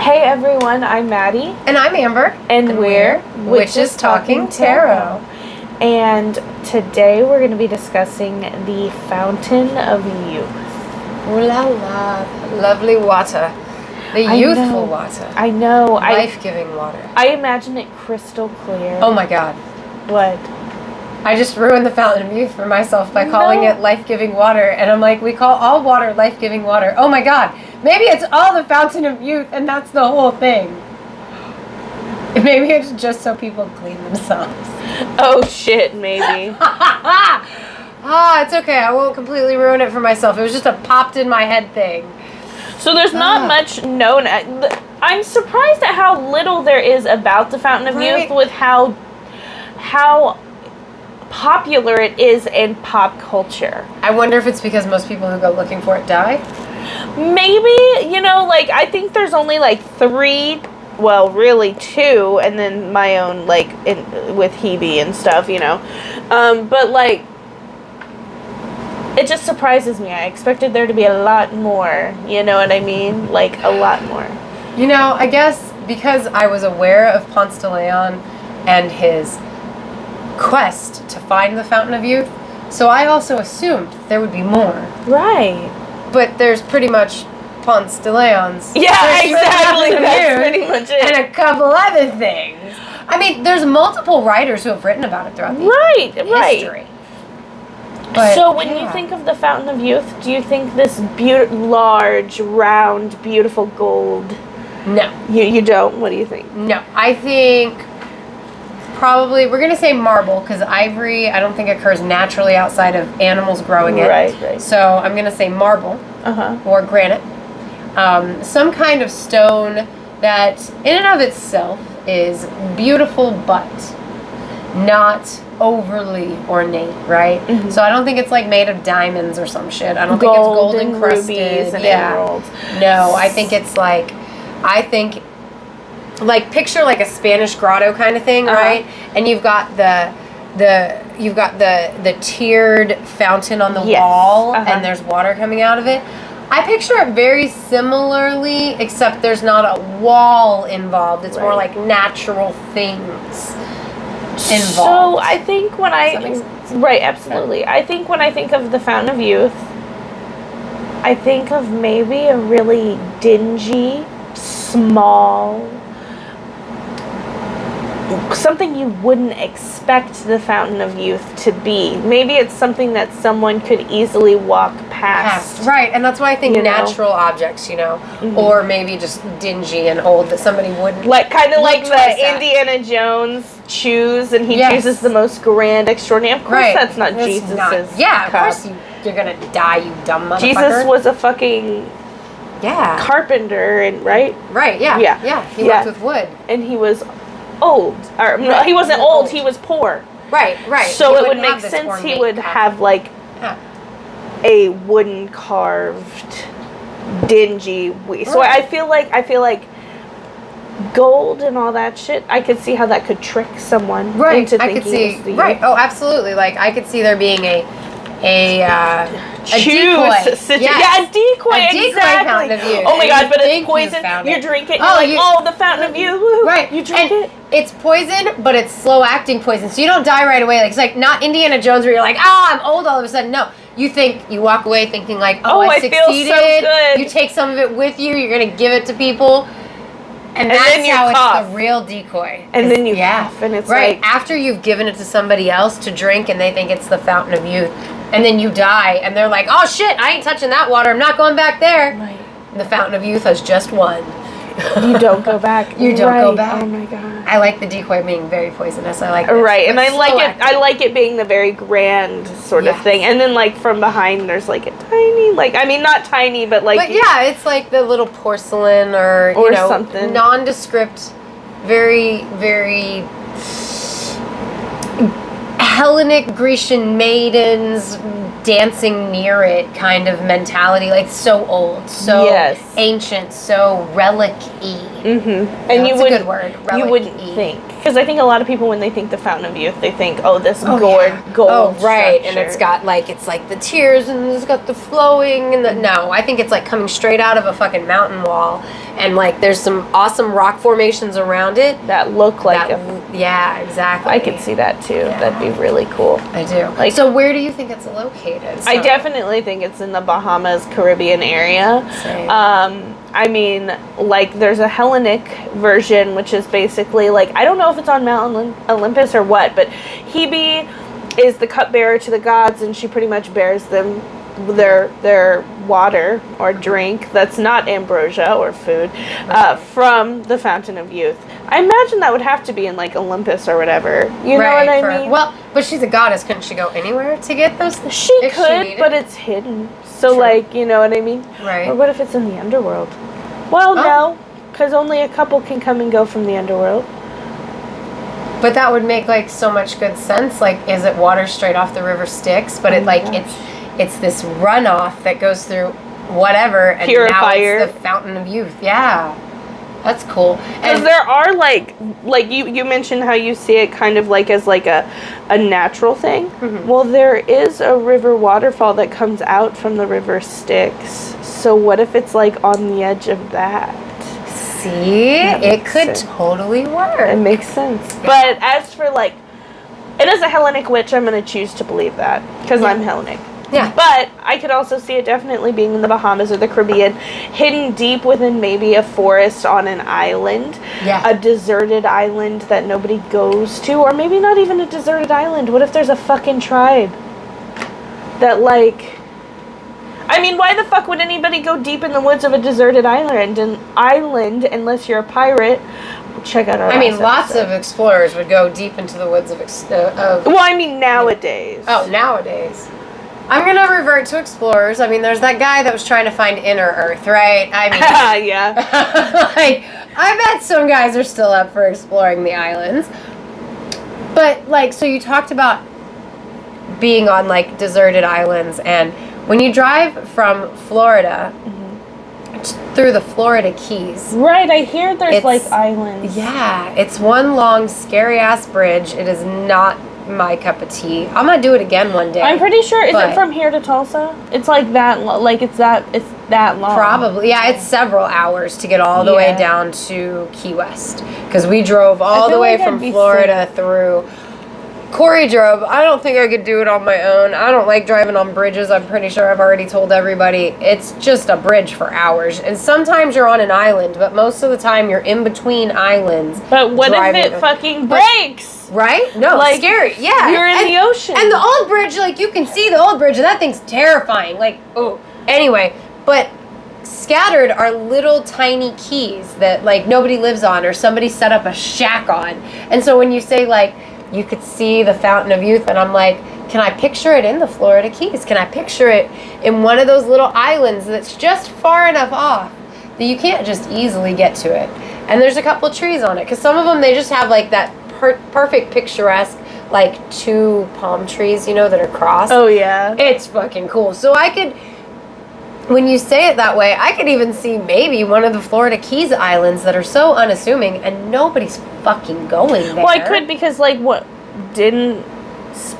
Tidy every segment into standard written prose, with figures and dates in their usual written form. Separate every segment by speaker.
Speaker 1: Hey everyone, I'm Maddie.
Speaker 2: And I'm Amber.
Speaker 1: And we're
Speaker 2: Witches Talking Tarot.
Speaker 1: And today we're going to be discussing the Fountain of Youth.
Speaker 2: Ooh la la. Lovely water. The youthful water.
Speaker 1: I know.
Speaker 2: Life-giving water.
Speaker 1: I imagine it crystal clear.
Speaker 2: Oh my god.
Speaker 1: What?
Speaker 2: I just ruined the Fountain of Youth for myself by calling it life-giving water. And I'm like, we call all water life-giving water. Oh my god. Maybe it's all the Fountain of Youth and that's the whole thing. Maybe it's just so people clean themselves.
Speaker 1: Oh shit, maybe.
Speaker 2: It's okay. I won't completely ruin it for myself. It was just a popped in my head thing.
Speaker 1: So there's not much known. I'm surprised at how little there is about the Fountain of Youth with how popular it is in pop culture.
Speaker 2: I wonder if it's because most people who go looking for it die?
Speaker 1: Maybe, I think there's only 3, well, really 2, and then my own, with Hebe and stuff, but, it just surprises me. I expected there to be a lot more, you know what I mean? A lot more.
Speaker 2: I guess because I was aware of Ponce de Leon and his quest to find the Fountain of Youth, so I also assumed there would be more.
Speaker 1: Right.
Speaker 2: But there's pretty much Ponce de Leon's.
Speaker 1: Yeah, exactly. That's pretty much it.
Speaker 2: And a couple other things. I mean, there's multiple writers who have written about it throughout the history. But,
Speaker 1: so when you think of the Fountain of Youth, do you think this large, round, beautiful gold?
Speaker 2: No.
Speaker 1: You don't? What do you think?
Speaker 2: No. I think probably, we're going to say marble, because ivory I don't think occurs naturally outside of animals growing it.
Speaker 1: Right.
Speaker 2: So I'm going to say marble or granite. Some kind of stone that in and of itself is beautiful but not overly ornate, right? Mm-hmm. So I don't think it's made of diamonds or some shit. I don't think it's gold encrusted.
Speaker 1: Rubies and emeralds.
Speaker 2: No, I think it's picture a Spanish grotto kind of thing, right? And you've got the tiered fountain on the wall, and there's water coming out of it. I picture it very similarly, except there's not a wall involved. It's more like natural things involved.
Speaker 1: So I think when
Speaker 2: Does that make sense?
Speaker 1: Right, absolutely. I think when I think of the Fountain of Youth, I think of maybe a really dingy, small, something you wouldn't expect the Fountain of Youth to be. Maybe it's something that someone could easily walk past.
Speaker 2: Right, and that's why I think natural objects, or maybe just dingy and old that somebody wouldn't.
Speaker 1: Kind of like the Indiana Jones choose, and he chooses the most grand, extraordinary. Of course, that's not Jesus's
Speaker 2: cup. Of course you're gonna die, you dumb motherfucker.
Speaker 1: Jesus was a fucking carpenter, and right,
Speaker 2: he worked with wood,
Speaker 1: and he was old. Or no, he wasn't old. He was poor.
Speaker 2: Right.
Speaker 1: So it would make sense he would have a wooden carved, dingy. So I feel like gold and all that shit. I could see how that could trick someone into thinking
Speaker 2: I could see.
Speaker 1: it was the
Speaker 2: Right. Oh, absolutely. I could see there being a decoy.
Speaker 1: A decoy.
Speaker 2: A decoy Fountain of Youth.
Speaker 1: Oh my god, but it's poison. You drink it. You're the Fountain of Youth. Woo-hoo.
Speaker 2: Right.
Speaker 1: You drink it.
Speaker 2: It's poison, but it's slow acting poison, so you don't die right away. It's not Indiana Jones where you're I'm old all of a sudden. No, you walk away thinking I succeeded.
Speaker 1: Feel so good.
Speaker 2: You take some of it with you. You're gonna give it to people. And that's how it's the real decoy.
Speaker 1: And then you cough, and it's
Speaker 2: after you've given it to somebody else to drink, and they think it's the Fountain of Youth, and then you die, and they're like, "Oh shit, I ain't touching that water. I'm not going back there."
Speaker 1: Right.
Speaker 2: And the Fountain of Youth has just won.
Speaker 1: You don't go back.
Speaker 2: You don't go back.
Speaker 1: Oh my god.
Speaker 2: I like the decoy being very poisonous. I like this.
Speaker 1: Right, and I like it. I like it being the very grand sort of thing, and then from behind there's a tiny, not tiny, but
Speaker 2: But it's the little porcelain or
Speaker 1: something
Speaker 2: nondescript, very very Hellenic Grecian maidens dancing near it kind of mentality, like so old, so ancient, so relic-y.
Speaker 1: Mm-hmm. And
Speaker 2: you wouldn't, a good word, relic-y.
Speaker 1: You wouldn't think, because I think a lot of people when they think the Fountain of Youth, they think, gold
Speaker 2: right,
Speaker 1: structure.
Speaker 2: And it's got like the tears and it's got the flowing and no, I think it's like coming straight out of a fucking mountain wall, and like there's some awesome rock formations around it
Speaker 1: that look like
Speaker 2: yeah, exactly.
Speaker 1: I could see that too. Yeah. That'd be really cool.
Speaker 2: I do. Like, so where do you think it's located?
Speaker 1: I definitely think it's in the Bahamas, Caribbean area.
Speaker 2: Same.
Speaker 1: I mean, like, there's a Hellenic version, which is basically, like, I don't know if it's on Mount Olympus or what, but Hebe is the cupbearer to the gods, and she pretty much bears them their water or drink that's not ambrosia or food from the Fountain of Youth. I imagine that would have to be in, like, Olympus or whatever. You know what I mean?
Speaker 2: Well, but she's a goddess. Couldn't she go anywhere to get those?
Speaker 1: She could, but it's hidden. So, like, you know what I mean?
Speaker 2: Right.
Speaker 1: Or what if it's in the underworld? Well, no, because only a couple can come and go from the underworld.
Speaker 2: But that would make, like, so much good sense. Like, is it water straight off the river Styx? But it's this runoff that goes through whatever, and
Speaker 1: Purifier.
Speaker 2: Now it's the Fountain of Youth. Yeah. That's cool.
Speaker 1: Because there are, like you mentioned how you see it kind of like as like a natural thing. Mm-hmm. Well, there is a river waterfall that comes out from the river Styx. So what if it's like on the edge of that?
Speaker 2: See? It could totally work.
Speaker 1: It makes sense. Yeah. But as for like, it is a Hellenic witch, I'm going to choose to believe that. Because I'm Hellenic.
Speaker 2: Yeah.
Speaker 1: But I could also see it definitely being in the Bahamas or the Caribbean, hidden deep within maybe a forest on an island.
Speaker 2: Yeah.
Speaker 1: A deserted island that nobody goes to, or maybe not even a deserted island. What if there's a fucking tribe that, like, I mean, why the fuck would anybody go deep in the woods of a deserted island unless you're a pirate? Check out our
Speaker 2: lots of explorers would go deep into the woods of
Speaker 1: well, I mean, nowadays.
Speaker 2: Oh, nowadays. I'm going to revert to explorers. I mean, there's that guy that was trying to find Inner Earth, right? I mean...
Speaker 1: yeah.
Speaker 2: Like, I bet some guys are still up for exploring the islands. But, like, so you talked about being on, like, deserted islands, and when you drive from Florida through the Florida Keys...
Speaker 1: Right, I hear there's, like, islands.
Speaker 2: Yeah, it's one long, scary-ass bridge. It is not... my cup of tea. I'm gonna do it again one day.
Speaker 1: I'm pretty sure. Is it from here to Tulsa? It's like that. Like it's that long.
Speaker 2: Probably. Yeah, it's several hours to get all the way down to Key West because we drove all the way from Florida through. Corey drove. I don't think I could do it on my own. I don't like driving on bridges. I'm pretty sure I've already told everybody. It's just a bridge for hours. And sometimes you're on an island, but most of the time you're in between islands.
Speaker 1: But what if it fucking breaks?
Speaker 2: Right? No, like, scary. Yeah.
Speaker 1: You're in the ocean.
Speaker 2: And the old bridge, like, you can see the old bridge, and that thing's terrifying. Like, oh. Anyway, but scattered are little tiny keys that, like, nobody lives on or somebody set up a shack on. And so when you say, like, you could see the Fountain of Youth, and I'm like, can I picture it in the Florida Keys? Can I picture it in one of those little islands that's just far enough off that you can't just easily get to it? And there's a couple trees on it, because some of them, they just have, like, that perfect picturesque, like, 2 palm trees, you know, that are crossed.
Speaker 1: Oh, yeah.
Speaker 2: It's fucking cool. So I could... When you say it that way, I could even see maybe one of the Florida Keys islands that are so unassuming and nobody's fucking going there.
Speaker 1: Well, I could because, like, what didn't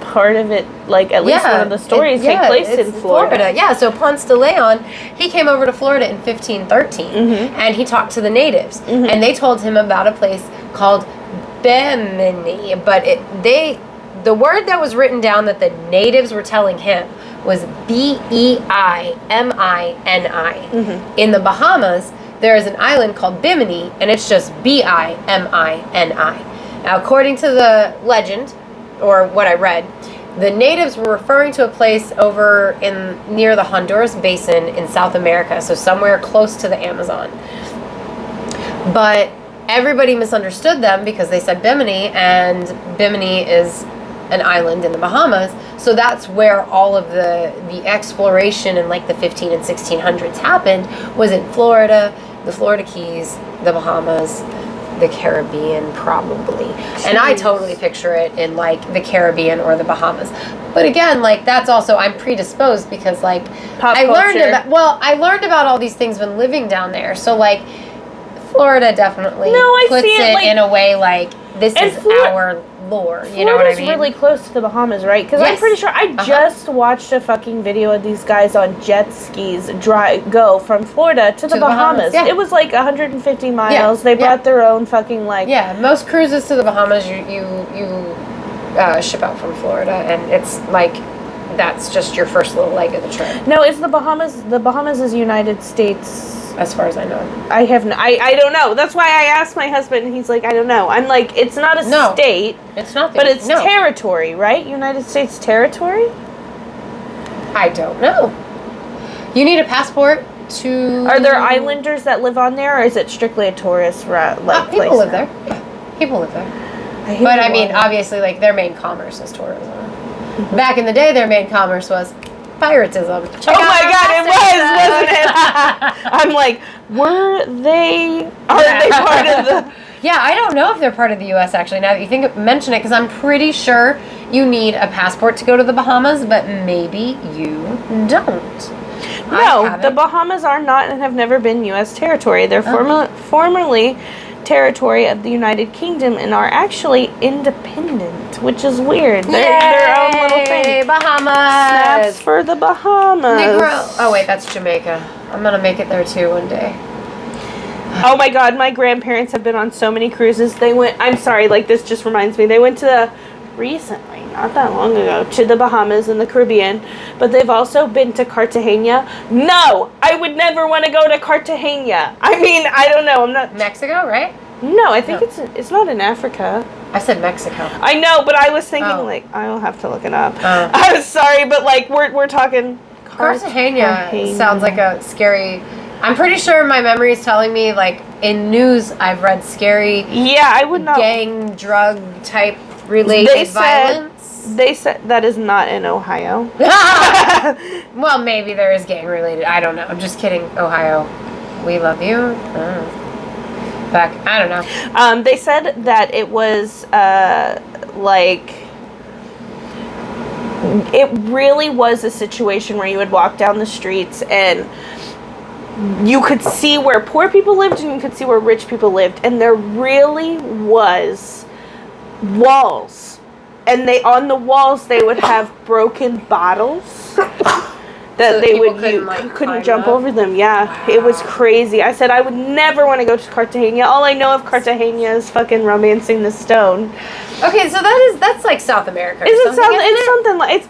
Speaker 1: part of it, like, at least one of the stories take place in Florida.
Speaker 2: Yeah, so Ponce de Leon, he came over to Florida in 1513, and he talked to the natives, and they told him about a place called Bemini, but the word that was written down that the natives were telling him was Beimini. In the Bahamas, there is an island called Bimini, and it's just Bimini. Now, according to the legend, or what I read, the natives were referring to a place over near the Honduras Basin in South America, so somewhere close to the Amazon. But everybody misunderstood them because they said Bimini, and Bimini is an island in the Bahamas. So that's where all of the exploration in, like, the 15 and 1600s happened, was in Florida, the Florida Keys, the Bahamas. the Caribbean, probably. Jeez. And I totally picture it in, like, the Caribbean or the Bahamas. But again, like, that's also, I'm predisposed because, like, I learned about all these things when living down there. So, like, Florida definitely puts it like, in a way, like, this is our lore. You know what I mean?
Speaker 1: Really close to the Bahamas, right? Because I'm pretty sure I just watched a fucking video of these guys on jet skis go from Florida to the Bahamas. Yeah. It was like 150 miles. Yeah. They brought their own fucking, like...
Speaker 2: Yeah, most cruises to the Bahamas, you ship out from Florida, and it's like... That's just your first little leg of the trip.
Speaker 1: No, it's the Bahamas is United States...
Speaker 2: As far as I know.
Speaker 1: I don't know. That's why I asked my husband, and he's like, I don't know. I'm like, it's not a state.
Speaker 2: It's not.
Speaker 1: But it's territory, right? United States territory?
Speaker 2: I don't know. You need a passport to...
Speaker 1: Are there islanders that live on there, or is it strictly a tourist place?
Speaker 2: People live there. Yeah. People live there. I mean, obviously, like, their main commerce is tourism. Mm-hmm. Back in the day, their main commerce was... piratism.
Speaker 1: Oh my God, it was, wasn't it? I'm like, are they part of the...
Speaker 2: Yeah, I don't know if they're part of the U.S. actually, now that you mention it, because I'm pretty sure you need a passport to go to the Bahamas, but maybe you don't.
Speaker 1: No, the Bahamas are not and have never been U.S. territory. They're formerly territory of the United Kingdom and are actually independent, which is weird. They're their own little thing.
Speaker 2: Bahamas.
Speaker 1: Snaps for the Bahamas.
Speaker 2: Oh wait, that's Jamaica. I'm gonna make it there too one day.
Speaker 1: Oh my God, my grandparents have been on so many cruises. I'm sorry, like this just reminds me. They went to recently, not that long ago, to the Bahamas and the Caribbean, but they've also been to Cartagena. No, I would never want to go to Cartagena. I mean, I don't know. I'm not...
Speaker 2: Mexico, right?
Speaker 1: No, I think it's not in Africa.
Speaker 2: I said Mexico.
Speaker 1: I know, but I was thinking like, I'll have to look it up. I'm sorry, but like we're talking
Speaker 2: Cartagena sounds like a scary... I'm pretty sure my memory is telling me, like, in news I've read scary
Speaker 1: I would not
Speaker 2: gang drug type related violence.
Speaker 1: They said that is not in Ohio.
Speaker 2: Well, maybe there is gang related. I don't know. I'm just kidding. Ohio, we love you. I don't know.
Speaker 1: They said that it was like it really was a situation where you would walk down the streets and you could see where poor people lived and you could see where rich people lived, and there really was walls, and on the walls they would have broken bottles that they would use. Couldn't jump over them. Yeah, wow. It was crazy. I said I would never want to go to Cartagena. All I know of Cartagena is fucking Romancing the Stone.
Speaker 2: Okay, so that's like South America.
Speaker 1: It's something like it's.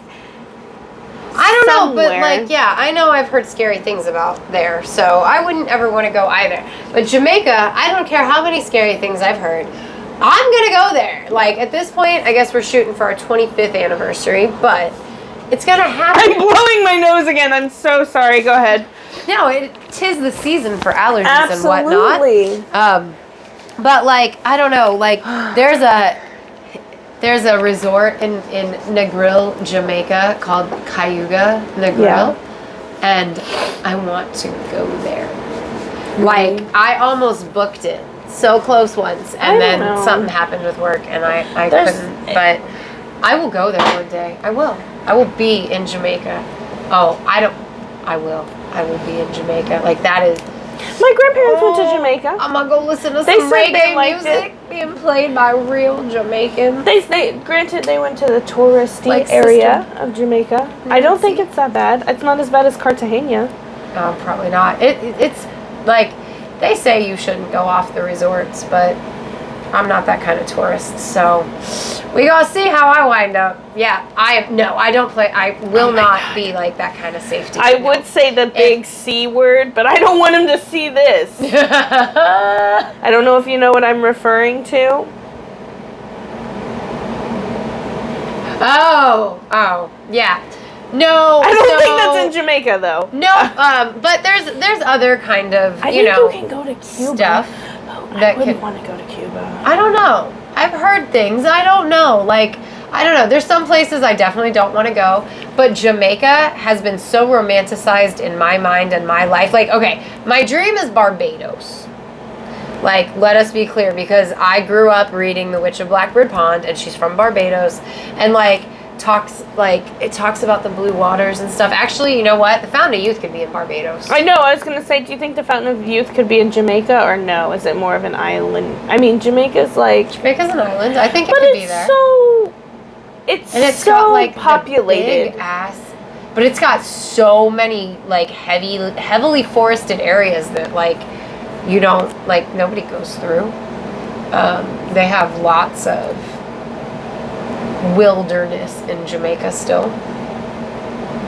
Speaker 2: I don't know, but like, yeah, I know I've heard scary things about there, so I wouldn't ever want to go either. But Jamaica, I don't care how many scary things I've heard. I'm gonna go there. Like, at this point, I guess we're shooting for our 25th anniversary, but it's gonna happen.
Speaker 1: I'm blowing my nose again. I'm so sorry. Go ahead.
Speaker 2: No, tis the season for allergies and whatnot.
Speaker 1: Absolutely.
Speaker 2: But like, I don't know. Like, there's a resort in Negril, Jamaica called Cayuga Negril, and I want to go there. Like, I almost booked it so close once, and then something happened with work, and I couldn't. But I will go there one day. I will be in Jamaica. I will be in Jamaica. Like, that is...
Speaker 1: My grandparents went to Jamaica.
Speaker 2: I'm gonna go listen to some reggae music being played by real Jamaicans.
Speaker 1: Granted, they went to the touristy area of Jamaica. I don't think it's that bad. It's not as bad as Cartagena.
Speaker 2: No, probably not. It's like, they say you shouldn't go off the resorts, but I'm not that kind of tourist, so we gotta see how I wind up. Yeah, I don't play. I will not be like that kind of safety.
Speaker 1: I would say the big C word, but I don't want him to see this. I don't know if you know what I'm referring to.
Speaker 2: Oh, yeah. No,
Speaker 1: I don't think that's in Jamaica though.
Speaker 2: No, but there's other kind of
Speaker 1: you can go to Cuba.
Speaker 2: Stuff.
Speaker 1: I wouldn't want to go to Cuba.
Speaker 2: I don't know. I've heard things. I don't know. Like, I don't know. There's some places I definitely don't want to go. But Jamaica has been so romanticized in my mind and my life. Like, okay, my dream is Barbados. Like, let us be clear, because I grew up reading The Witch of Blackbird Pond, and she's from Barbados, and like it talks about the blue waters and stuff. Actually, you know what? The Fountain of Youth could be in Barbados.
Speaker 1: I know. I was gonna say, do you think the Fountain of Youth could be in Jamaica, or no? Is it more of an island? I mean, Jamaica's an
Speaker 2: island. I think it could be there.
Speaker 1: It's so
Speaker 2: got like
Speaker 1: populated.
Speaker 2: Big ass, but it's got so many like heavily forested areas that like you don't like nobody goes through. They have lots of wilderness in Jamaica still.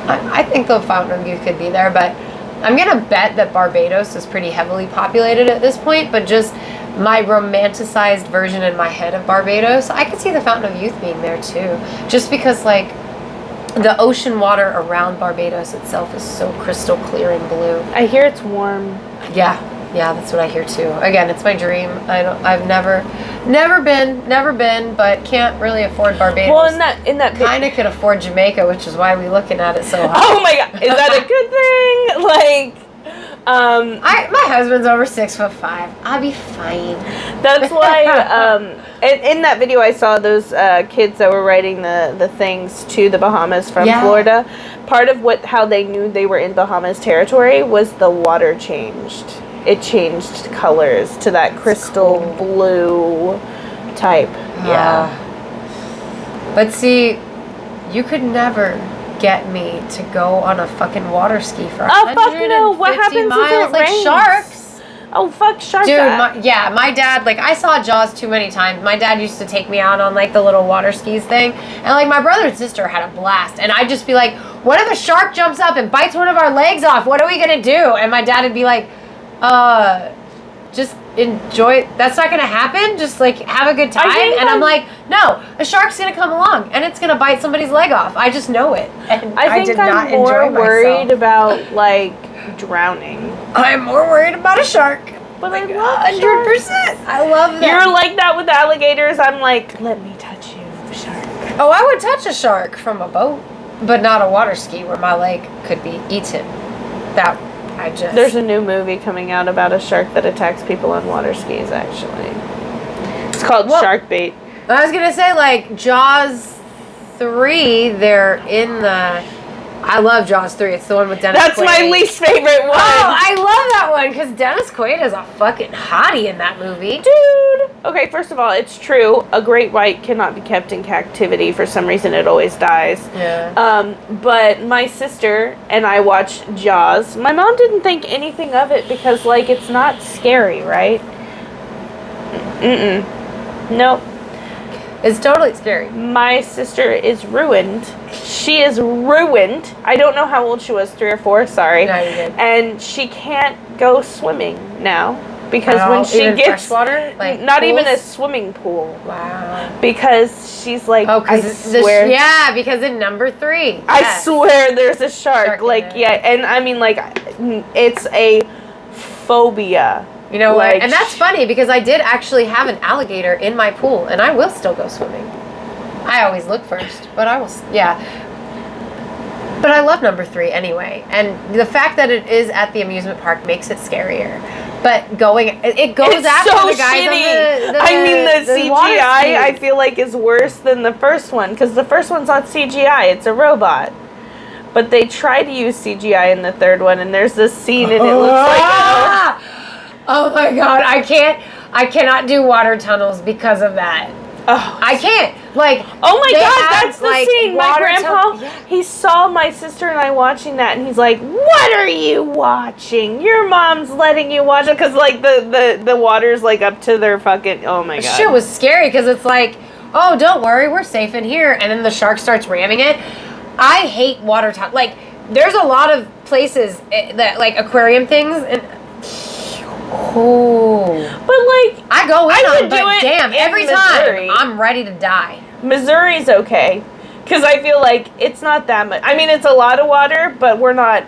Speaker 2: I think the Fountain of Youth could be there, but I'm gonna bet that Barbados is pretty heavily populated at this point. But just my romanticized version in my head of Barbados, I could see the Fountain of Youth being there too, just because like the ocean water around Barbados itself is so crystal clear and blue.
Speaker 1: I hear it's warm.
Speaker 2: Yeah, that's what I hear too. Again, it's my dream. I've never been, but can't really afford Barbados.
Speaker 1: Well, in that
Speaker 2: kind of could afford Jamaica, which is why we're looking at it so high.
Speaker 1: Oh my God, is that a good thing?
Speaker 2: My husband's over 6'5". I'll be fine.
Speaker 1: That's why. In that video, I saw those kids that were writing the things to the Bahamas from Florida. Part of how they knew they were in Bahamas territory was the water changed. It changed colors to that crystal blue type. Yeah.
Speaker 2: But see, you could never get me to go on a fucking water ski for 150 miles like rains? Sharks.
Speaker 1: Oh, fuck sharks.
Speaker 2: Dude, my dad, like, I saw Jaws too many times. My dad used to take me out on, like, the little water skis thing. And, like, my brother and sister had a blast. And I'd just be like, what if a shark jumps up and bites one of our legs off? What are we going to do? And my dad would be like, just enjoy. That's not going to happen. Just, like, have a good time. And I'm like, no, a shark's going to come along. And it's going to bite somebody's leg off. I just know it. And
Speaker 1: I think
Speaker 2: did not
Speaker 1: I'm more
Speaker 2: enjoy
Speaker 1: worried about, like, drowning.
Speaker 2: I'm more worried about a shark.
Speaker 1: But I love
Speaker 2: 100%. I love that.
Speaker 1: You're like that with alligators. I'm like, let me touch you, shark.
Speaker 2: Oh, I would touch a shark from a boat, but not a water ski where my leg could be eaten. There's
Speaker 1: a new movie coming out about a shark that attacks people on water skis, actually. It's called Shark Bait.
Speaker 2: I was going to say, like, Jaws 3, they're in the... I love Jaws 3. It's the one with Dennis Quaid.
Speaker 1: That's my least favorite one.
Speaker 2: Oh, I love that one because Dennis Quaid is a fucking hottie in that movie.
Speaker 1: Dude. Okay, first of all, it's true. A great white cannot be kept in captivity. For some reason, it always dies.
Speaker 2: Yeah.
Speaker 1: But my sister and I watched Jaws. My mom didn't think anything of it because, like, it's not scary, right? Nope.
Speaker 2: It's totally scary.
Speaker 1: My sister is ruined. She is ruined. I don't know how old she was, 3 or 4, sorry.
Speaker 2: No, you're good.
Speaker 1: And she can't go swimming now. Because when she
Speaker 2: even
Speaker 1: gets
Speaker 2: freshwater, like
Speaker 1: not
Speaker 2: pools?
Speaker 1: even a swimming pool.
Speaker 2: Wow.
Speaker 1: Because she's like, I swear.
Speaker 2: Because in number 3. Yes.
Speaker 1: I swear there's a shark. Like, yeah, and I mean, like, it's a phobia.
Speaker 2: You know what? And that's funny because I did actually have an alligator in my pool, and I will still go swimming. I always look first, but I will, But I love number 3 anyway, and the fact that it is at the amusement park makes it scarier. But it goes after
Speaker 1: so
Speaker 2: the guys
Speaker 1: shitty.
Speaker 2: on the
Speaker 1: CGI I feel like is worse than the first one because the first one's not CGI; it's a robot. But they try to use CGI in the third one, and there's this scene, and it looks like.
Speaker 2: Oh my God, I cannot do water tunnels because of that.
Speaker 1: Oh.
Speaker 2: I can't. Like,
Speaker 1: oh my God, that's the scene. My grandpa, he saw my sister and I watching that, and he's like, "What are you watching? Your mom's letting you watch it," because like the water's like up to their fucking. Oh my God.
Speaker 2: Shit was scary because it's like, oh, don't worry, we're safe in here, and then the shark starts ramming it. I hate water tunnels. Like, there's a lot of places that like aquarium things and. Oh,
Speaker 1: but like
Speaker 2: I go in but damn, every time I'm ready to die.
Speaker 1: Missouri's okay, because I feel like it's not that much. I mean, it's a lot of water, but we're not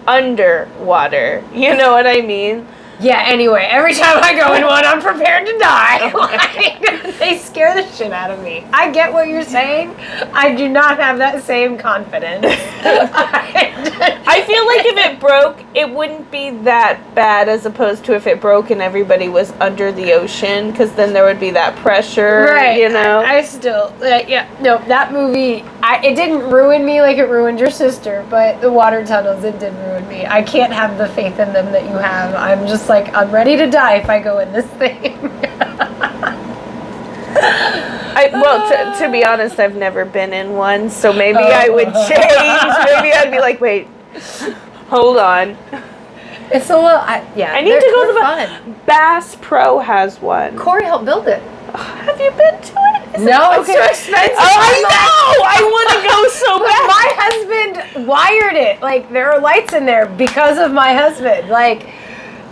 Speaker 1: underwater. You know what I mean?
Speaker 2: Yeah, anyway, every time I go in one, I'm prepared to die. Like, they scare the shit out of me. I get what you're saying. I do not have that same confidence.
Speaker 1: I feel like if it broke, it wouldn't be that bad as opposed to if it broke and everybody was under the ocean, because then there would be that pressure,
Speaker 2: right.
Speaker 1: you know?
Speaker 2: I still, that movie, it didn't ruin me like it ruined your sister, but the water tunnels, it did ruin me. I can't have the faith in them that you have. I'm just like, I'm ready to die if I go in this thing.
Speaker 1: To be honest, I've never been in one, so maybe I would change. Maybe I'd be like, wait, hold on.
Speaker 2: It's a little, I
Speaker 1: need to go to the Bass Pro has one.
Speaker 2: Corey helped build it.
Speaker 1: Have you been to it?
Speaker 2: No, it's so expensive.
Speaker 1: I know! I want to go so bad.
Speaker 2: My husband wired it. Like, there are lights in there because of my husband. Like,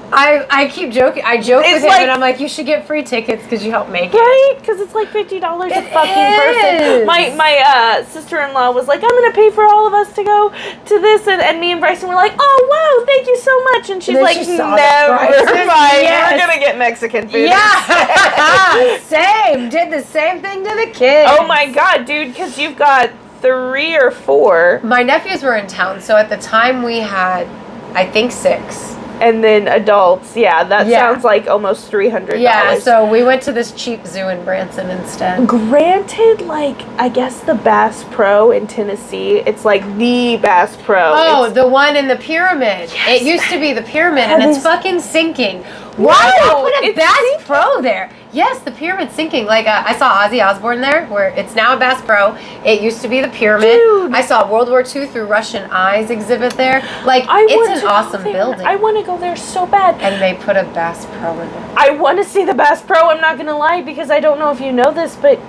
Speaker 2: I keep joking. I joke with him, and I'm like, you should get free tickets because you helped make it.
Speaker 1: Right? Because it's like $50 a fucking person. My sister-in-law was like, I'm going to pay for all of us to go to this. And me and Bryson were like, oh, wow, thank you so much. And she's like, never mind. Yes. We're going to get Mexican food.
Speaker 2: Yeah. Same. Did the same thing to the kids.
Speaker 1: Oh, my God, dude, because you've got 3 or 4.
Speaker 2: My nephews were in town, so at the time we had, I think, 6.
Speaker 1: And then adults, sounds like almost $300.
Speaker 2: Yeah, so we went to this cheap zoo in Branson instead.
Speaker 1: Granted, like, I guess the Bass Pro in Tennessee, it's like the Bass Pro.
Speaker 2: Oh, the one in the pyramid.
Speaker 1: Yes.
Speaker 2: It used to be the pyramid, and it's fucking sinking. Why put a Bass Pro there? Yes, the pyramid's sinking. Like, I saw Ozzy Osbourne there, where it's now a Bass Pro. It used to be the pyramid.
Speaker 1: Dude.
Speaker 2: I saw World War II Through Russian Eyes exhibit there. Like, it's an awesome building.
Speaker 1: I want to go there so bad.
Speaker 2: And they put a Bass Pro in there.
Speaker 1: I want to see the Bass Pro, I'm not going to lie, because I don't know if you know this, but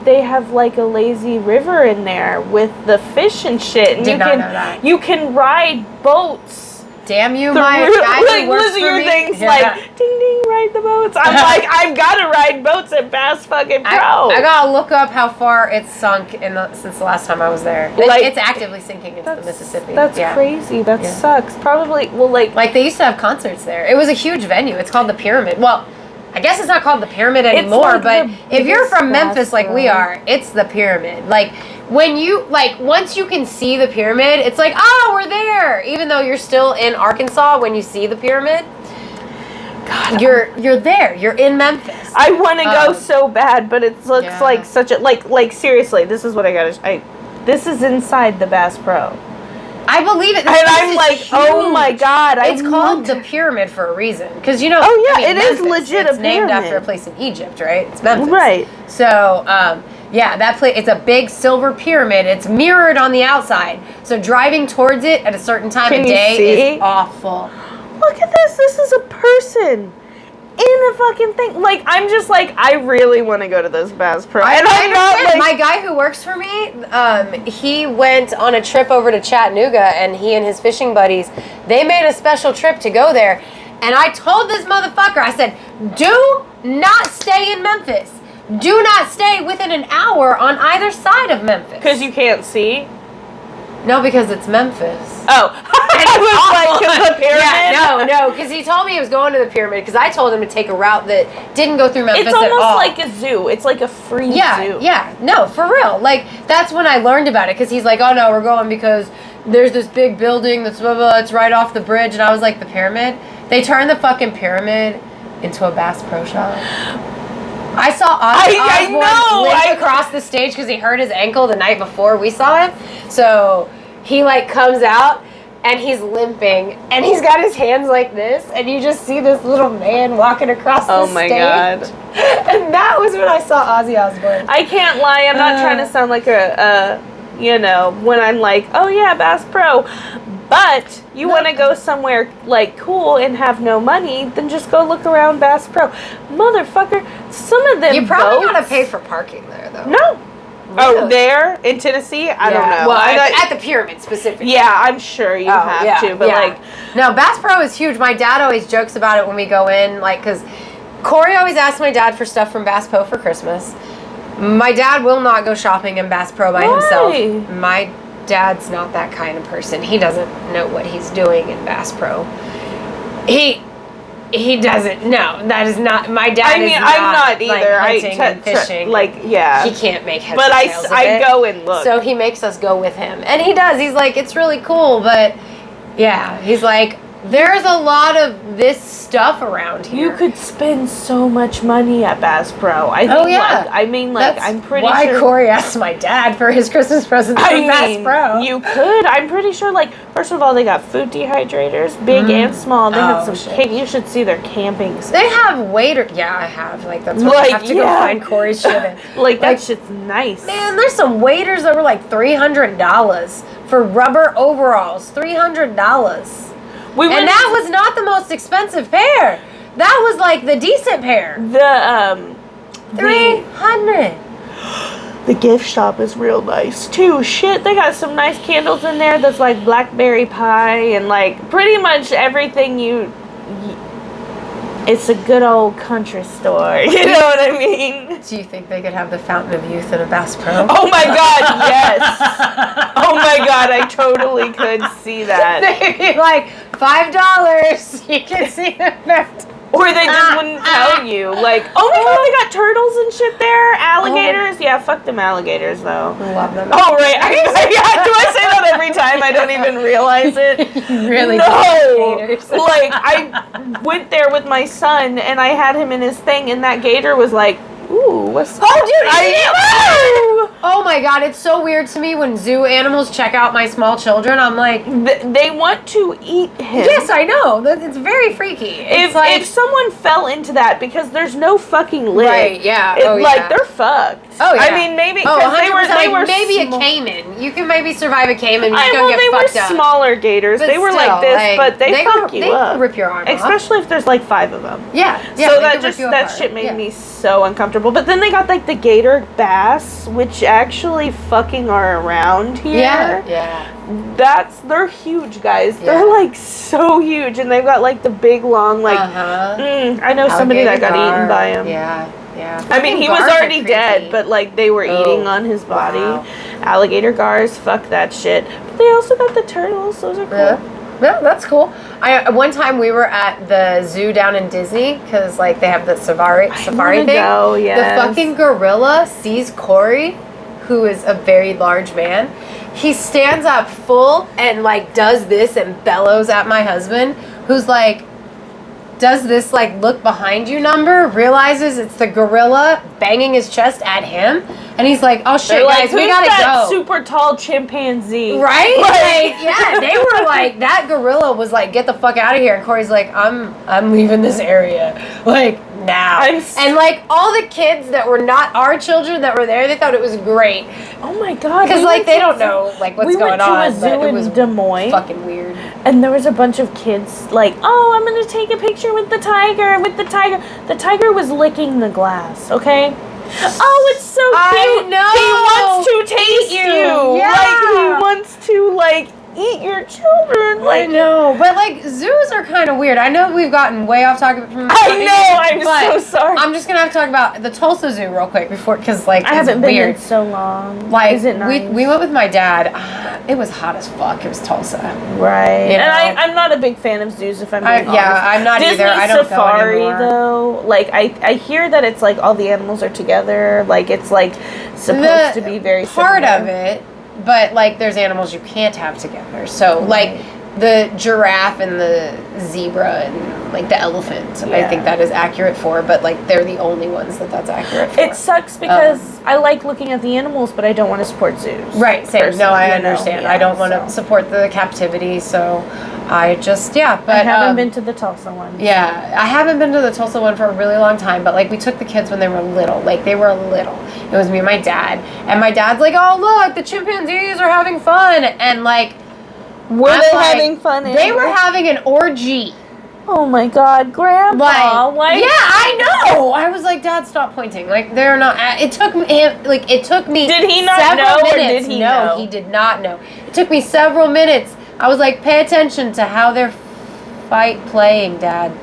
Speaker 1: they have like a lazy river in there with the fish and shit. And
Speaker 2: Did not know that.
Speaker 1: You can ride boats.
Speaker 2: Damn you, my guy who works for me.
Speaker 1: Things like, ding ding, ride the boats. I'm like, I've got to ride boats at Bass fucking Pro.
Speaker 2: I gotta look up how far it's sunk since the last time I was there. It's actively sinking into the Mississippi.
Speaker 1: That's crazy. That sucks. Probably, like they
Speaker 2: used to have concerts there. It was a huge venue. It's called the Pyramid. Well, I guess it's not called the Pyramid anymore, but if you're from Memphis like we are, it's the Pyramid. Like, when you, once you can see the pyramid, it's like, oh, we're there. Even though you're still in Arkansas when you see the pyramid, God, you're there. You're in Memphis.
Speaker 1: I want to go so bad, but it looks like such a, like seriously, this is what this is inside the Bass Pro.
Speaker 2: I believe it.
Speaker 1: And I'm like, huge. Oh my God.
Speaker 2: It's called the Pyramid for a reason. Because, it
Speaker 1: is legit a pyramid.
Speaker 2: It's named after a place in Egypt, right? It's Memphis.
Speaker 1: Right.
Speaker 2: So, that place, it's a big silver pyramid. It's mirrored on the outside. So driving towards it at a certain time of day is awful.
Speaker 1: Look at this. This is a person in a fucking thing. Like, I'm just like, I really want to go to this Bass Pro.
Speaker 2: And I'm not my guy who works for me, he went on a trip over to Chattanooga, and he and his fishing buddies, they made a special trip to go there. And I told this motherfucker, I said, do not stay in Memphis. Do not stay within an hour on either side of Memphis.
Speaker 1: Because you can't see?
Speaker 2: No, because it's Memphis.
Speaker 1: Oh. I was like, because the pyramid?
Speaker 2: Yeah, no, because he told me he was going to the pyramid, because I told him to take a route that didn't go through Memphis at all.
Speaker 1: It's almost like a zoo. It's like a free zoo.
Speaker 2: Yeah, no, for real. Like, that's when I learned about it, because he's like, oh no, we're going because there's this big building that's blah, blah, it's right off the bridge. And I was like, the pyramid? They turned the fucking pyramid into a Bass Pro Shop. I saw Ozzy Osbourne limp across the stage because he hurt his ankle the night before we saw him. So he comes out and he's limping and he's got his hands like this, and you just see this little man walking across the stage. Oh my God. And that was when I saw Ozzy Osbourne.
Speaker 1: I can't lie. I'm not trying to sound like when I'm like, oh yeah, Bass Pro. But you want to go somewhere cool and have no money, then just go look around Bass Pro. Motherfucker, some of them
Speaker 2: you probably gotta pay for parking there, though.
Speaker 1: No. Really? Oh, there in Tennessee? I don't know.
Speaker 2: Well, at the pyramid specifically.
Speaker 1: Yeah, I'm sure you have to. But
Speaker 2: no, Bass Pro is huge. My dad always jokes about it when we go in, because Corey always asks my dad for stuff from Bass Pro for Christmas. My dad will not go shopping in Bass Pro by himself. My dad's not that kind of person. He doesn't know what he's doing in Bass Pro. He doesn't. No, that is not. My dad is not.
Speaker 1: I'm not either.
Speaker 2: Like, hunting and fishing.
Speaker 1: He
Speaker 2: can't make heads
Speaker 1: but
Speaker 2: or tails of it.
Speaker 1: I go and look.
Speaker 2: So he makes us go with him, and he does. He's like, it's really cool, but yeah, he's like, there's a lot of this stuff around here.
Speaker 1: You could spend so much money at Bass Pro. I'm pretty sure.
Speaker 2: Why Corey asked my dad for his Christmas present from Bass Pro.
Speaker 1: You could. I'm pretty sure, first of all, they got food dehydrators, big and small. They have some you should see their camping stuff.
Speaker 2: They have waiter. Yeah, I have. That's why I have to go find Corey's shit in.
Speaker 1: That shit's nice.
Speaker 2: Man, there's some waders that were $300 for rubber overalls. $300. And that was not the most expensive pair. That was the decent pair.
Speaker 1: The
Speaker 2: $300.
Speaker 1: The gift shop is real nice too. Shit, they got some nice candles in there. That's blackberry pie and pretty much everything it's a good old country store. You know what I mean?
Speaker 2: Do you think they could have the Fountain of Youth in a Bass Pro?
Speaker 1: Oh my God, yes. Oh my God, I totally could see that.
Speaker 2: They'd be $5. You can see the Fountain.
Speaker 1: Or they just wouldn't tell you. Oh my God, they got turtles and shit there. Alligators. Yeah, fuck them alligators, though.
Speaker 2: Love them.
Speaker 1: Oh, right. Do I say that every time? I don't even realize it.
Speaker 2: Really?
Speaker 1: No. I went there with my son, and I had him in his thing, and that gator was like, ooh, what's that?
Speaker 2: Oh, dude, oh my God, it's so weird to me when zoo animals check out my small children. I'm like,
Speaker 1: they want to eat him.
Speaker 2: Yes, I know. It's very freaky.
Speaker 1: If someone fell into that, because there's no fucking lid.
Speaker 2: Right, yeah.
Speaker 1: They're fucked.
Speaker 2: Oh, yeah.
Speaker 1: I mean, maybe
Speaker 2: because
Speaker 1: they were
Speaker 2: maybe a caiman. You can maybe survive a caiman. You don't get fucked up.
Speaker 1: They were smaller gators. But they were like this, but they fuck you up.
Speaker 2: They rip your arm off.
Speaker 1: Especially if there's 5 of them.
Speaker 2: Yeah.
Speaker 1: So that shit made me so uncomfortable. But then they got the gator bass, which actually fucking are around here.
Speaker 2: Yeah.
Speaker 1: They're huge, guys. Yeah. They're so huge, and they've got the big long I know somebody that got eaten by him.
Speaker 2: Yeah.
Speaker 1: I mean, he was already dead, but they were eating on his body. Wow. Alligator gars, fuck that shit. But they also got the turtles. Those are cool.
Speaker 2: Yeah, that's cool. One time we were at the zoo down in Disney because they have the safari thing.
Speaker 1: Yes.
Speaker 2: The fucking gorilla sees Corey, who is a very large man. He stands up full and does this and bellows at my husband, who's does this look behind you number, realizes it's the gorilla banging his chest at him, and he's like, oh shit, guys, we gotta go.
Speaker 1: Super tall chimpanzee.
Speaker 2: Right? Yeah, they were that gorilla was get the fuck out of here, and Corey's like, I'm leaving this area. Now. And all the kids that were not our children that were there, they thought it was great.
Speaker 1: Oh my God.
Speaker 2: Because they don't know what's going on.
Speaker 1: We went to a zoo in Des Moines.
Speaker 2: Fucking weird.
Speaker 1: And there was a bunch of kids oh, I'm gonna take a picture with the tiger. The tiger was licking the glass, okay? Oh, it's so cute.
Speaker 2: I know.
Speaker 1: He wants to taste you.
Speaker 2: Yeah.
Speaker 1: He wants to eat your children.
Speaker 2: I know, but zoos are kind of weird. I know we've gotten way off topic from.
Speaker 1: I know. I'm so sorry.
Speaker 2: I'm just gonna have to talk about the Tulsa Zoo real quick because
Speaker 1: I haven't been in so long.
Speaker 2: Is it nice? We went with my dad. It was hot as fuck. It was Tulsa.
Speaker 1: Right. And I'm not a big fan of zoos. If I'm being honest.
Speaker 2: Yeah, I'm not
Speaker 1: Disney
Speaker 2: either. I don't
Speaker 1: Safari
Speaker 2: go anymore.
Speaker 1: Though. I hear that it's all the animals are together. It's supposed to be very
Speaker 2: part
Speaker 1: similar.
Speaker 2: of it. But there's animals you can't have together. So the giraffe and the zebra and the elephant, I think that is accurate for. But they're the only ones that's accurate for.
Speaker 1: It sucks because I like looking at the animals, but I don't want to support zoos.
Speaker 2: Right. Same. No, I understand. I don't want to support the captivity, so I just But
Speaker 1: I haven't been to the Tulsa one.
Speaker 2: Yeah, I haven't been to the Tulsa one for a really long time. But we took the kids when they were little. They were little. It was me and my dad, and my dad's like, "Oh look, the chimpanzees are having fun," and
Speaker 1: were they having fun?
Speaker 2: They were having an orgy.
Speaker 1: Oh my God, Grandpa!
Speaker 2: Yeah, I know. I was like, Dad, stop pointing. They're not. It took me. It took me.
Speaker 1: Did he not know, or did he know?
Speaker 2: No, he did not know. It took me several minutes. I was like, pay attention to how they're playing, Dad.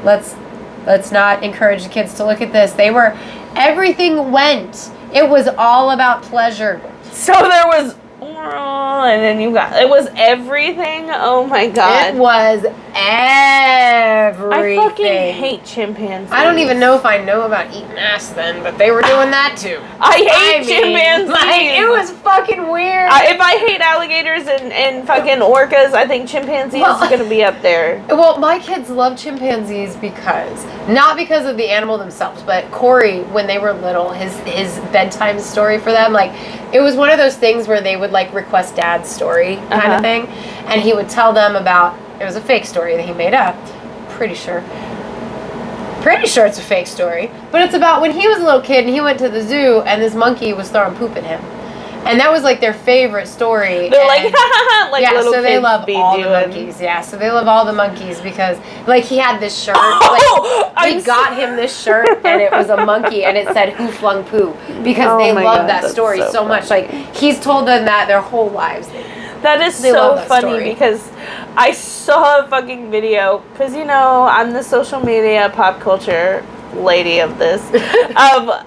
Speaker 2: Let's not encourage the kids to look at this. Everything went. It was all about pleasure.
Speaker 1: So there was, and then it was everything. Oh my God.
Speaker 2: It was everything.
Speaker 1: I fucking hate chimpanzees.
Speaker 2: I don't even know if I know about eating ass then, but they were doing that too.
Speaker 1: I hate chimpanzees.
Speaker 2: Like, it was fucking weird.
Speaker 1: If I hate alligators and fucking orcas, I think chimpanzees is going to be up there.
Speaker 2: Well, my kids love chimpanzees not because of the animal themselves, but Corey, when they were little, his bedtime story for them, like, it was one of those things where they would, like, request dad's story kind of thing, and he would tell them about, it was a fake story that he made up, pretty sure it's a fake story, but it's about when he was a little kid and he went to the zoo and this monkey was throwing poop at him. And that was like their favorite story.
Speaker 1: They're like, like
Speaker 2: yeah,
Speaker 1: little
Speaker 2: so they
Speaker 1: kids
Speaker 2: love all the monkeys. Yeah, so they love all the monkeys because, like, he had this shirt. We got him this shirt, and it was a monkey, and it said "Who flung poo?" because they love that story so much. Like, he's told them that their whole lives.
Speaker 1: That is so funny because I saw a fucking video, because, you know, I'm the social media pop culture lady of this, of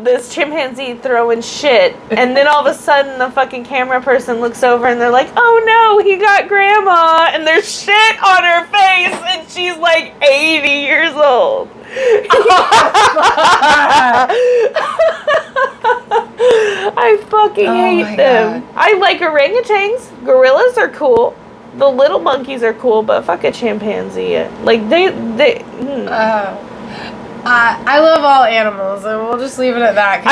Speaker 1: this chimpanzee throwing shit, and then all of a sudden the fucking camera person looks over and they're like, oh no, he got grandma, and there's shit on her face, and she's like 80 years old. I fucking hate them. God. I like orangutans. Gorillas are cool. The little monkeys are cool, but fuck a chimpanzee. Like,
Speaker 2: I love all animals, and we'll just leave it at that.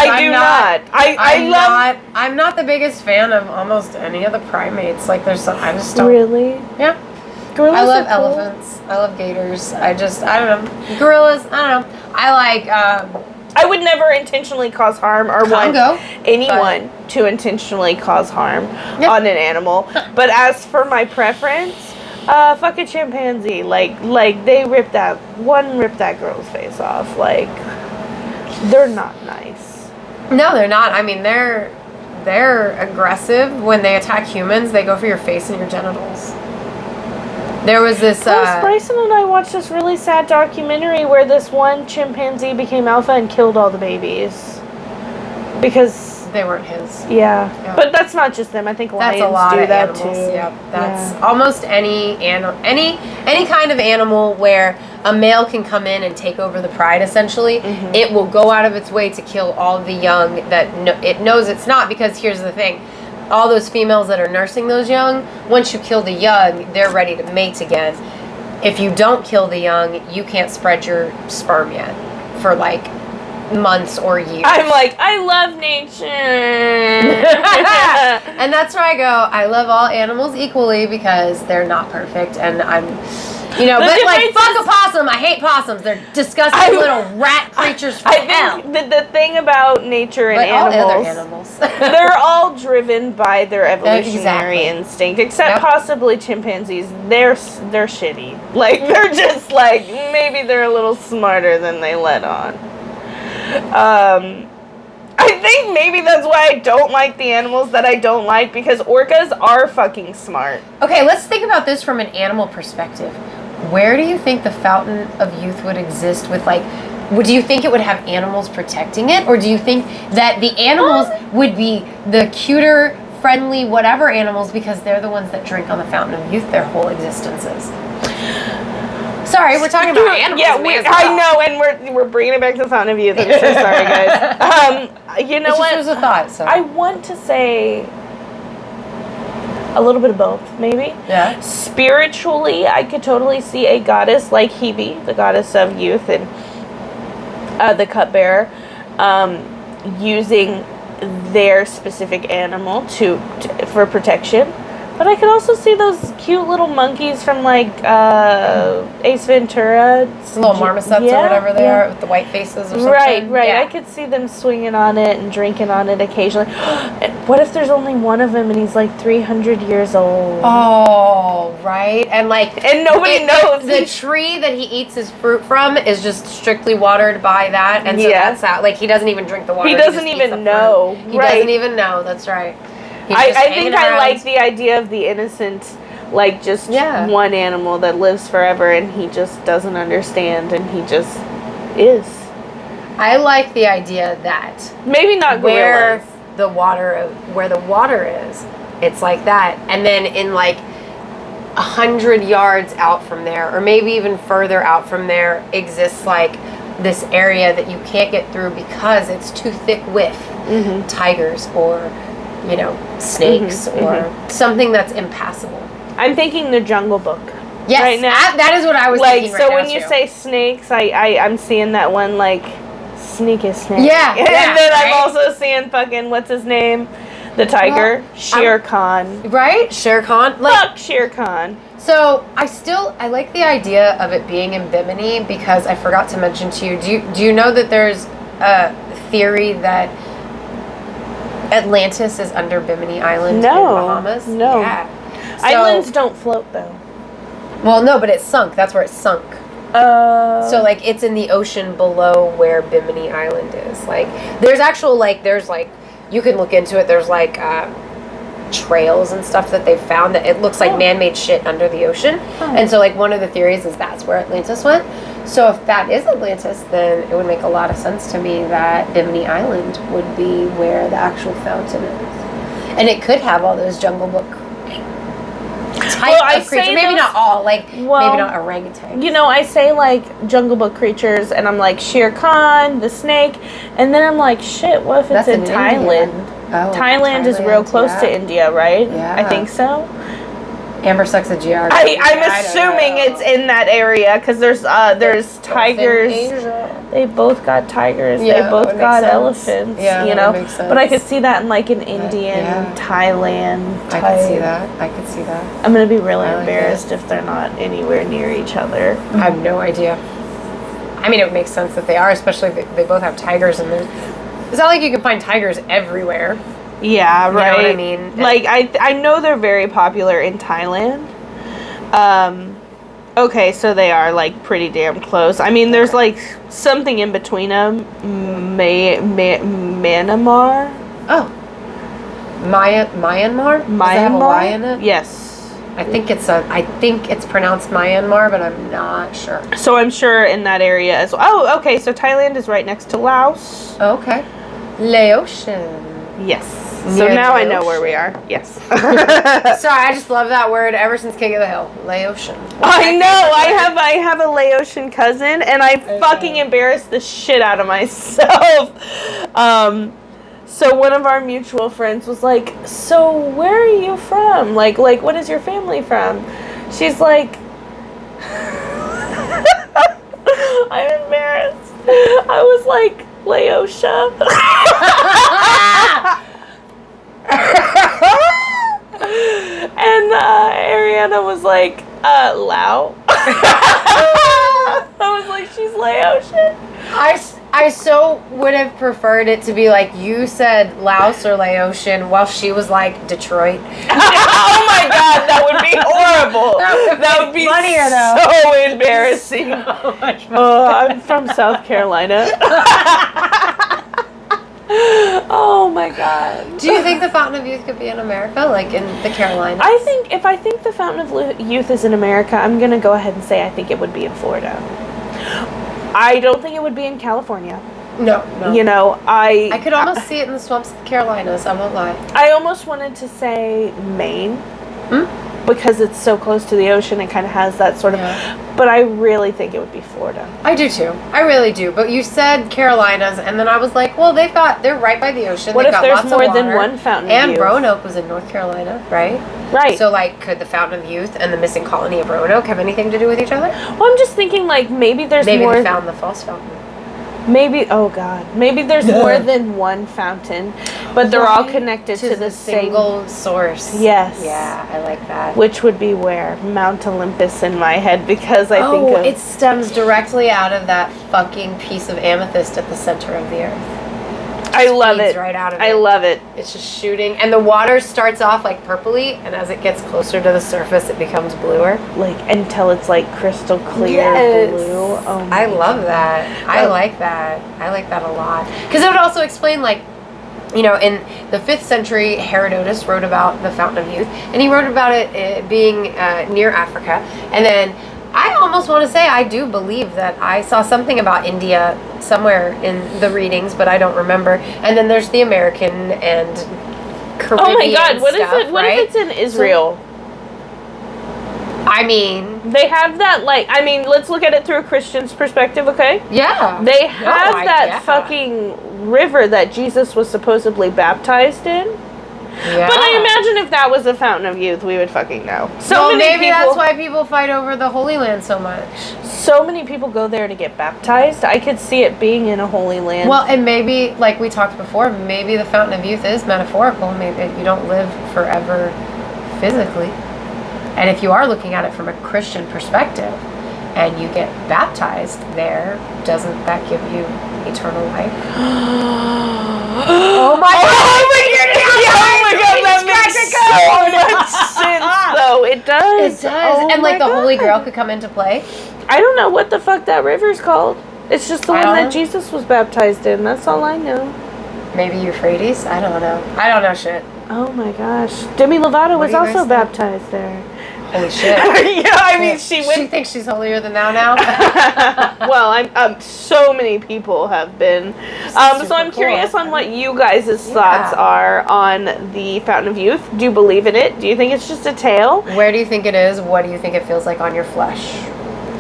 Speaker 2: I'm not the biggest fan of almost any of the primates. Like, there's some, I just don't.
Speaker 1: Really?
Speaker 2: Yeah.
Speaker 1: Gorillas
Speaker 2: I love
Speaker 1: are cool.
Speaker 2: elephants. I love gators. I don't know. Gorillas, I don't know. I like,
Speaker 1: I would never intentionally cause harm or want anyone to intentionally cause harm on an animal. But as for my preference, fuck a chimpanzee. Like they ripped that girl's face off. Like, they're not nice.
Speaker 2: No, they're not. I mean, they're aggressive. When they attack humans, they go for your face and your genitals. There was this.
Speaker 1: Bryson and I watched this really sad documentary where this one chimpanzee became alpha and killed all the babies because
Speaker 2: they weren't his.
Speaker 1: Yeah, but that's not just them. I think lions do that too.
Speaker 2: Yep, that's almost any kind of animal where a male can come in and take over the pride. Essentially, it will go out of its way to kill all the young that it knows it's not. Because here's the thing. All those females that are nursing those young, once you kill the young, they're ready to mate again. If you don't kill the young, you can't spread your sperm yet for like months or years.
Speaker 1: I'm like, I love nature.
Speaker 2: And that's where I go, I love all animals equally because they're not perfect, and I'm, you know, but like, fuck a possum. I hate possums. They're disgusting little rat creatures from hell.
Speaker 1: The thing about nature and animals,
Speaker 2: all other animals.
Speaker 1: they're all driven by their evolutionary instinct, except possibly chimpanzees. They're shitty. Like, they're just like, maybe they're a little smarter than they let on. I think maybe that's why I don't like the animals that I don't like, because orcas are fucking smart.
Speaker 2: Okay, let's think about this from an animal perspective. Where do you think the fountain of youth would exist with, like, do you think it would have animals protecting it? Or do you think that the animals would be the cuter, friendly, whatever animals, because they're the ones that drink on the fountain of youth their whole existences? Sorry, we're talking about animals.
Speaker 1: Yeah, I know, and we're bringing it back to the fountain of youth. I'm so sorry, guys. You know what?
Speaker 2: It was a thought. So
Speaker 1: I want to say a little bit of both, maybe.
Speaker 2: Yeah.
Speaker 1: Spiritually, I could totally see a goddess like Hebe, the goddess of youth, and the cupbearer, using their specific animal for protection. But I could also see those cute little monkeys from, like, Ace Ventura.
Speaker 2: Little marmosets or whatever they are, with the white faces or something.
Speaker 1: Right.
Speaker 2: Yeah.
Speaker 1: I could see them swinging on it and drinking on it occasionally. What if there's only one of them and he's, like, 300 years old?
Speaker 2: Oh, right. And, like...
Speaker 1: And nobody knows.
Speaker 2: The tree that he eats his fruit from is just strictly watered by that. And so that's how... Like, he doesn't even drink the water.
Speaker 1: He doesn't even know.
Speaker 2: He doesn't even know. That's right.
Speaker 1: I think I like the idea of the innocent, like, just one animal that lives forever and he just doesn't understand and he just is.
Speaker 2: I like the idea that
Speaker 1: maybe not gorillas.
Speaker 2: Where the water is, it's like that. And then in, like, 100 yards out from there, or maybe even further out from there, exists like this area that you can't get through because it's too thick with tigers or, you know, snakes or something that's impassable.
Speaker 1: I'm thinking the Jungle Book.
Speaker 2: Yes,
Speaker 1: right now.
Speaker 2: That is what I was thinking right
Speaker 1: now.
Speaker 2: So
Speaker 1: when you say snakes, I'm seeing that one, like, sneaky snake.
Speaker 2: Yeah.
Speaker 1: And then I'm also seeing fucking, what's his name? The tiger. Well, Shere Khan.
Speaker 2: Right? Shere Khan.
Speaker 1: Fuck Shere Khan.
Speaker 2: So, I like the idea of it being in Bimini because I forgot to mention to you, do you know that there's a theory that Atlantis is under Bimini Island in Bahamas?
Speaker 1: No.
Speaker 2: Yeah.
Speaker 1: Islands don't float, though.
Speaker 2: Well, no, but it's sunk. That's where it's sunk. So, like, it's in the ocean below where Bimini Island is. Like, there's actual, like, you can look into it. There's, like, trails and stuff that they've found that it looks like man-made shit under the ocean. And so, like, one of the theories is that's where Atlantis went. So if that is Atlantis, then it would make a lot of sense to me that Bimini Island would be where the actual fountain is. And it could have all those Jungle Book type of creatures. Maybe not all, like, maybe not orangutan.
Speaker 1: You know, I say, like, Jungle Book creatures, and I'm like, Shere Khan, the snake, and then I'm like, shit, what if it's in Thailand? Thailand is real close to India, right?
Speaker 2: Yeah.
Speaker 1: I think so.
Speaker 2: Amber sucks at geography.
Speaker 1: I'm assuming it's in that area because there's tigers. They both got tigers.
Speaker 2: Yeah,
Speaker 1: they both got elephants.
Speaker 2: Yeah,
Speaker 1: you know.
Speaker 2: Makes sense.
Speaker 1: But I could see that in like an Indian, Thailand.
Speaker 2: I could see that.
Speaker 1: I'm gonna be really embarrassed if they're not anywhere near each other.
Speaker 2: I have no idea. I mean, it would make sense that they are, especially if they both have tigers, and it's not like you can find tigers everywhere.
Speaker 1: Yeah, right.
Speaker 2: You know what I mean?
Speaker 1: Like, I know they're very popular in Thailand. Okay, so they are, like, pretty damn close. I mean, there's, like, something in between them. Myanmar?
Speaker 2: Oh. Myanmar? Does it have a Y in it?
Speaker 1: Yes.
Speaker 2: I think it's pronounced Myanmar, but I'm not sure.
Speaker 1: So I'm sure in that area as well. Oh, okay, so Thailand is right next to Laos.
Speaker 2: Okay. Laotian.
Speaker 1: Yes. So now I know where we are. Yes.
Speaker 2: Sorry, I just love that word ever since King of the Hill. Laotian.
Speaker 1: I know. I have a Laotian cousin, and I fucking embarrassed the shit out of myself. So one of our mutual friends was like, "So where are you from? Like what is your family from?" She's like, I'm embarrassed. I was like, Laotia. And Ariana was like, Lao. I was like, she's Laotian.
Speaker 2: I so would have preferred it to be like you said Laos or Laotian while she was like Detroit.
Speaker 1: Oh my God, that would be horrible. That would be
Speaker 2: funnier though.
Speaker 1: So embarrassing. So much I'm from South Carolina. Oh my God.
Speaker 2: Do you think the Fountain of Youth could be in America, like in the Carolinas?
Speaker 1: If I think the Fountain of Youth is in America, I'm gonna go ahead and say I think it would be in Florida. I don't think it would be in California.
Speaker 2: No.
Speaker 1: You know,
Speaker 2: I could almost see it in the swamps of the Carolinas, I won't lie.
Speaker 1: I almost wanted to say Maine. Because it's so close to the ocean, it kind of has that sort of... But I really think it would be Florida.
Speaker 2: I do too. I really do. But you said Carolinas, and then I was like, well, they're right by the ocean.
Speaker 1: What if there's more than one Fountain of Youth?
Speaker 2: And Roanoke was in North Carolina, right?
Speaker 1: Right.
Speaker 2: So, like, could the Fountain of Youth and the missing colony of Roanoke have anything to do with each other?
Speaker 1: Well, I'm just thinking, like, maybe there's more...
Speaker 2: Maybe they found the false fountain.
Speaker 1: Maybe, oh God, maybe there's more than one fountain, but they're all connected to the
Speaker 2: single source.
Speaker 1: Yes.
Speaker 2: Yeah, I like that.
Speaker 1: Which would be where? Mount Olympus in my head, because I think of...
Speaker 2: it stems directly out of that fucking piece of amethyst at the center of the earth.
Speaker 1: I love it.
Speaker 2: Right out of it.
Speaker 1: I love it.
Speaker 2: It's just shooting, and the water starts off like purpley, and as it gets closer to the surface, it becomes bluer.
Speaker 1: Like until it's like crystal clear blue. Oh
Speaker 2: I love that. I like that. I like that a lot because it would also explain, like, you know, in the 5th century, Herodotus wrote about the Fountain of Youth, and he wrote about it being near Africa, and then. I almost want to say I do believe that I saw something about India somewhere in the readings, but I don't remember. And then there's the American and Caribbean
Speaker 1: Oh my God! What
Speaker 2: stuff,
Speaker 1: is it? What if it's in Israel?
Speaker 2: I mean,
Speaker 1: they have that, like, I mean, let's look at it through a Christian's perspective, okay?
Speaker 2: Yeah.
Speaker 1: They have that fucking river that Jesus was supposedly baptized in.
Speaker 2: Yeah.
Speaker 1: But I imagine if that was the fountain of youth, we would fucking know.
Speaker 2: Maybe that's why people fight over the Holy Land so much.
Speaker 1: So many people go there to get baptized. I could see it being in a Holy Land.
Speaker 2: Well, and maybe, like we talked before, maybe the fountain of youth is metaphorical. Maybe you don't live forever physically. And if you are looking at it from a Christian perspective and you get baptized there, doesn't that give you eternal life? Oh my God!
Speaker 1: That makes so much sense, though. It does.
Speaker 2: It does. And like the Holy Grail could come into play.
Speaker 1: I don't know what the fuck that river's called. It's just the one that Jesus was baptized in. That's all I know.
Speaker 2: Maybe Euphrates? I don't know. I don't know shit.
Speaker 1: Oh my gosh. Demi Lovato was also baptized there.
Speaker 2: Holy shit.
Speaker 1: Yeah, I mean, she
Speaker 2: thinks she's holier than thou now.
Speaker 1: Well, I'm so many people have been. So I'm curious on what you guys' thoughts are on the Fountain of Youth. Do you believe in it? Do you think it's just a tale?
Speaker 2: Where do you think it is? What do you think it feels like on your flesh?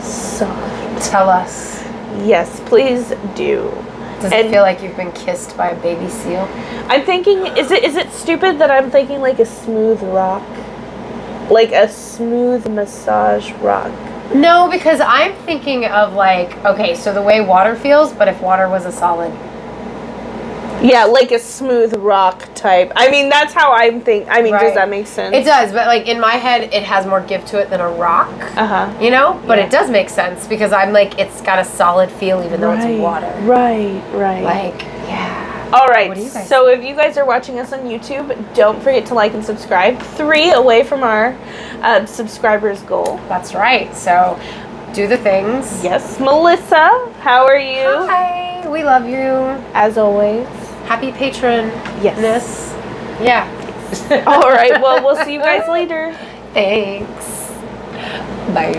Speaker 1: Soft.
Speaker 2: Tell us.
Speaker 1: Yes, please do.
Speaker 2: Does it feel like you've been kissed by a baby seal?
Speaker 1: I'm thinking, is it stupid that I'm thinking like a smooth rock? Like a smooth massage rock?
Speaker 2: No, because I'm thinking of like, okay, so the way water feels, but if water was a solid.
Speaker 1: Yeah, like a smooth rock type. I mean, that's how I'm thinking. I mean, does that make sense?
Speaker 2: It does, but like in my head, it has more give to it than a rock. You know? But it does make sense because I'm like, it's got a solid feel even though it's water.
Speaker 1: Right.
Speaker 2: Like, yeah.
Speaker 1: All right, so if you guys are watching us on YouTube, don't forget to like and subscribe. 3 away from our subscribers goal.
Speaker 2: That's right. So do the things.
Speaker 1: Yes. Melissa, how are you?
Speaker 2: Hi. We love you.
Speaker 1: As always.
Speaker 2: Happy patron-ness. Yeah.
Speaker 1: All right, well, we'll see you guys later.
Speaker 2: Thanks. Bye.